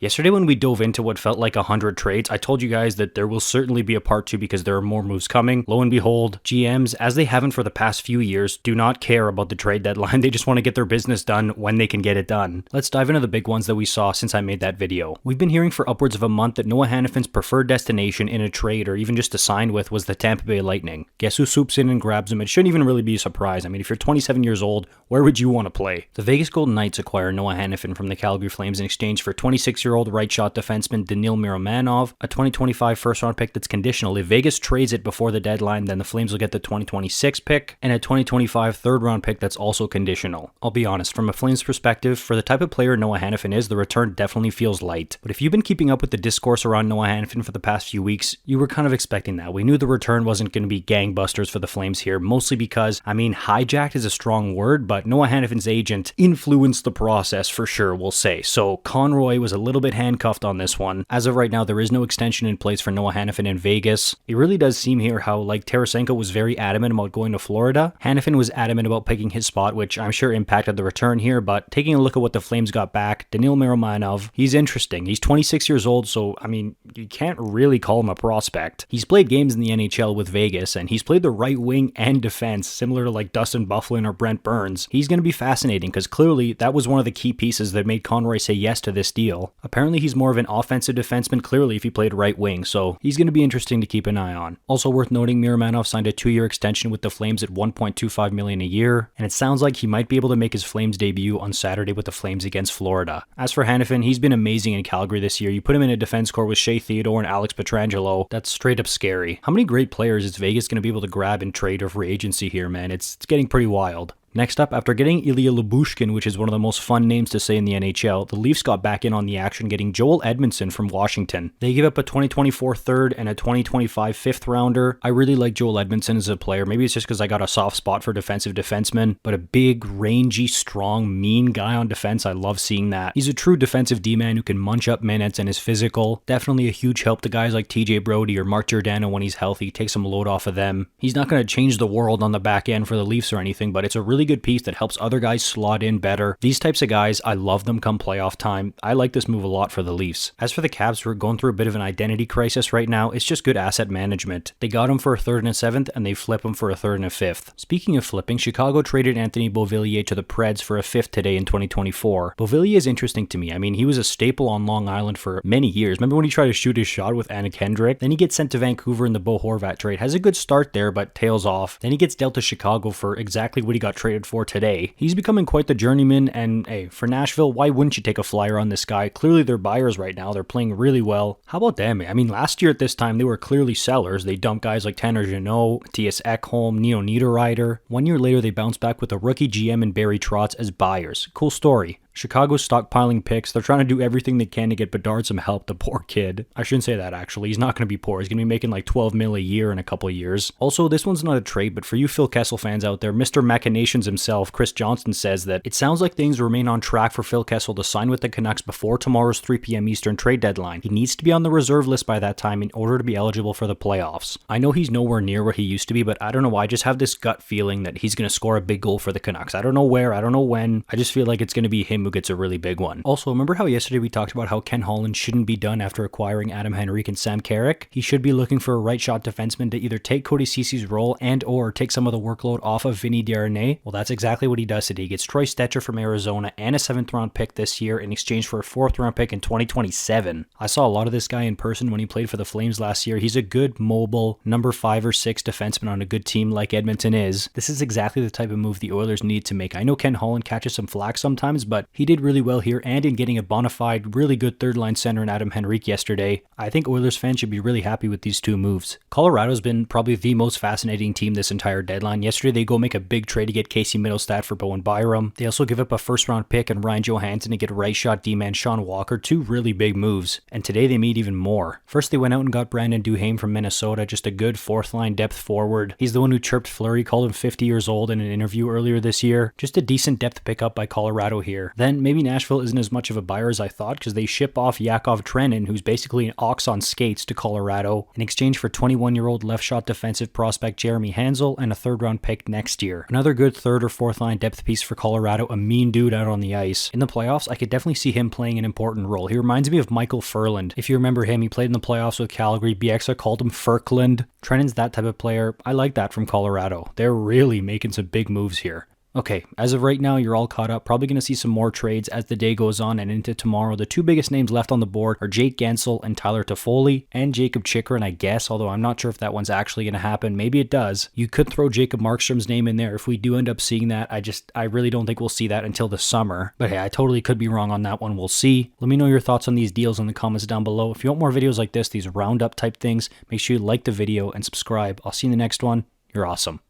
Yesterday when we dove into what felt like 100 trades, I told you guys that there will certainly be a part 2 because there are more moves coming. Lo and behold, GMs, as they haven't for the past few years, do not care about the trade deadline. They just want to get their business done when they can get it done. Let's dive into the big ones that we saw since I made that video. We've been hearing for upwards of a month that Noah Hanifin's preferred destination in a trade or even just to sign with was the Tampa Bay Lightning. Guess who swoops in and grabs him? It shouldn't even really be a surprise. I mean, if you're 27 years old, where would you want to play? The Vegas Golden Knights acquire Noah Hanifin from the Calgary Flames in exchange for 26-year-old right shot defenseman Daniil miromanov, a 2025 first-round pick that's conditional. If Vegas trades it before the deadline, then the Flames will get the 2026 pick, and a 2025 third-round pick that's also conditional. I'll be honest, from a Flames perspective, for the type of player Noah Hanifin is, the return definitely feels light. But if you've been keeping up with the discourse around Noah Hanifin for the past few weeks, you were kind of expecting that. We knew the return wasn't going to be gangbusters for the Flames here, mostly because, I mean, hijacked is a strong word, but Noah Hanifin's agent influenced the process for sure, we'll say. So Conroy was a little bit handcuffed on this one. As of right now, there is no extension in place for Noah Hanifin in Vegas. It really does seem here how, like, Tarasenko was very adamant about going to Florida. Hanifin was adamant about picking his spot, which I'm sure impacted the return here, but taking a look at what the Flames got back, Daniil miromanov, he's interesting. He's 26 years old, so, I mean, you can't really call him a prospect. He's played games in the NHL with Vegas, and he's played the right wing and defense, similar to, like, Dustin Byfuglien or Brent Burns. He's going to be fascinating, because clearly that was one of the key pieces that made Conroy say yes to this deal. Apparently he's more of an offensive defenseman, clearly, if he played right wing, so he's going to be interesting to keep an eye on. Also worth noting, miromanov signed a 2-year extension with the Flames at $1.25 million a year, and it sounds like he might be able to make his Flames debut on Saturday with the Flames against Florida. As for Hanifin, he's been amazing in Calgary this year. You put him in a defense core with Shea Theodore and Alex Pietrangelo, that's straight up scary. How many great players is Vegas going to be able to grab in trade or free agency here, man? It's getting pretty wild. Next up, after getting Ilya Lyubushkin, which is one of the most fun names to say in the NHL, the Leafs got back in on the action getting Joel Edmundson from Washington. They gave up a 2024 third and a 2025 fifth rounder. I really like Joel Edmundson as a player. Maybe it's just because I got a soft spot for defensive defensemen, but a big, rangy, strong, mean guy on defense. I love seeing that. He's a true defensive D-man who can munch up minutes and is physical. Definitely a huge help to guys like TJ Brody or Mark Giordano when he's healthy. Take some load off of them. He's not going to change the world on the back end for the Leafs or anything, but it's a really good piece that helps other guys slot in better. These types of guys, I love them come playoff time. I like this move a lot for the Leafs. As for the Caps, we're going through a bit of an identity crisis right now. It's just good asset management. They got him for a third and a seventh, and they flip him for a third and a fifth. Speaking of flipping, Chicago traded Anthony Beauvillier to the Preds for a fifth today in 2024. Beauvillier is interesting to me. I mean, he was a staple on Long Island for many years. Remember when he tried to shoot his shot with Anna Kendrick? Then he gets sent to Vancouver in the Bo Horvat trade. Has a good start there, but tails off. Then he gets dealt to Chicago for exactly what he got traded for today. He's becoming quite the journeyman, and hey, for Nashville, why wouldn't you take a flyer on this guy? Clearly they're buyers right now. They're playing really well. How about them? I mean, last year at this time, they were clearly sellers. They dumped guys like Tanner Jeannot, Mattias Ekholm, Nino Niederreiter. 1 year later, they bounced back with a rookie GM and Barry Trotz as buyers. Cool story. Chicago's stockpiling picks. They're trying to do everything they can to get Bedard some help, the poor kid. I shouldn't say that, actually. He's not going to be poor. He's going to be making like $12 million a year in a couple of years. Also, this one's not a trade, but for you Phil Kessel fans out there, Mr. Machinations himself, Chris Johnson, says that it sounds like things remain on track for Phil Kessel to sign with the Canucks before tomorrow's 3 p.m. Eastern trade deadline. He needs to be on the reserve list by that time in order to be eligible for the playoffs. I know he's nowhere near where he used to be, but I don't know why. I just have this gut feeling that he's going to score a big goal for the Canucks. I don't know where, I don't know when. I just feel like it's going to be him who gets a really big one. Also, remember how yesterday we talked about how Ken Holland shouldn't be done after acquiring Adam Henrique and Sam Carrick? He should be looking for a right shot defenseman to either take Cody Cece's role and or take some of the workload off of Vinny Desharnais. Well, that's exactly what he does today. He gets Troy Stecher from Arizona and a 7th round pick this year in exchange for a 4th round pick in 2027. I saw a lot of this guy in person when he played for the Flames last year. He's a good, mobile, number 5 or 6 defenseman on a good team like Edmonton is. This is exactly the type of move the Oilers need to make. I know Ken Holland catches some flack sometimes, but he did really well here and in getting a bona fide, really good third-line center in Adam Henrique yesterday. I think Oilers fans should be really happy with these two moves. Colorado's been probably the most fascinating team this entire deadline. Yesterday, they go make a big trade to get Casey Middlestat for Bowen Byram. They also give up a 1st-round pick and Ryan Johansson to get right shot D-man Sean Walker. 2 really big moves. And today, they made even more. First, they went out and got Brandon Duhaime from Minnesota, just a good 4th-line depth forward. He's the one who chirped Fleury, called him 50 years old in an interview earlier this year. Just a decent depth pickup by Colorado here. then maybe Nashville isn't as much of a buyer as I thought because they ship off Yakov Trenin, who's basically an ox on skates, to Colorado in exchange for 21-year-old left shot defensive prospect Jeremy Hansel and a third-round pick next year. Another good third or fourth line depth piece for Colorado, a mean dude out on the ice. In the playoffs, I could definitely see him playing an important role. He reminds me of Michael Furland. If you remember him, he played in the playoffs with Calgary. BXA called him Furkland. Trenin's that type of player. I like that from Colorado. They're really making some big moves here. Okay, as of right now, you're all caught up. Probably going to see some more trades as the day goes on and into tomorrow. The two biggest names left on the board are Jake Gensel and Tyler Toffoli, and Jacob Chychrun, I guess, although I'm not sure if that one's actually going to happen. Maybe it does. You could throw Jacob Markstrom's name in there. If we do end up seeing that, I really don't think we'll see that until the summer. But hey, I totally could be wrong on that one. We'll see. Let me know your thoughts on these deals in the comments down below. If you want more videos like this, these roundup type things, make sure you like the video and subscribe. I'll see you in the next one. You're awesome.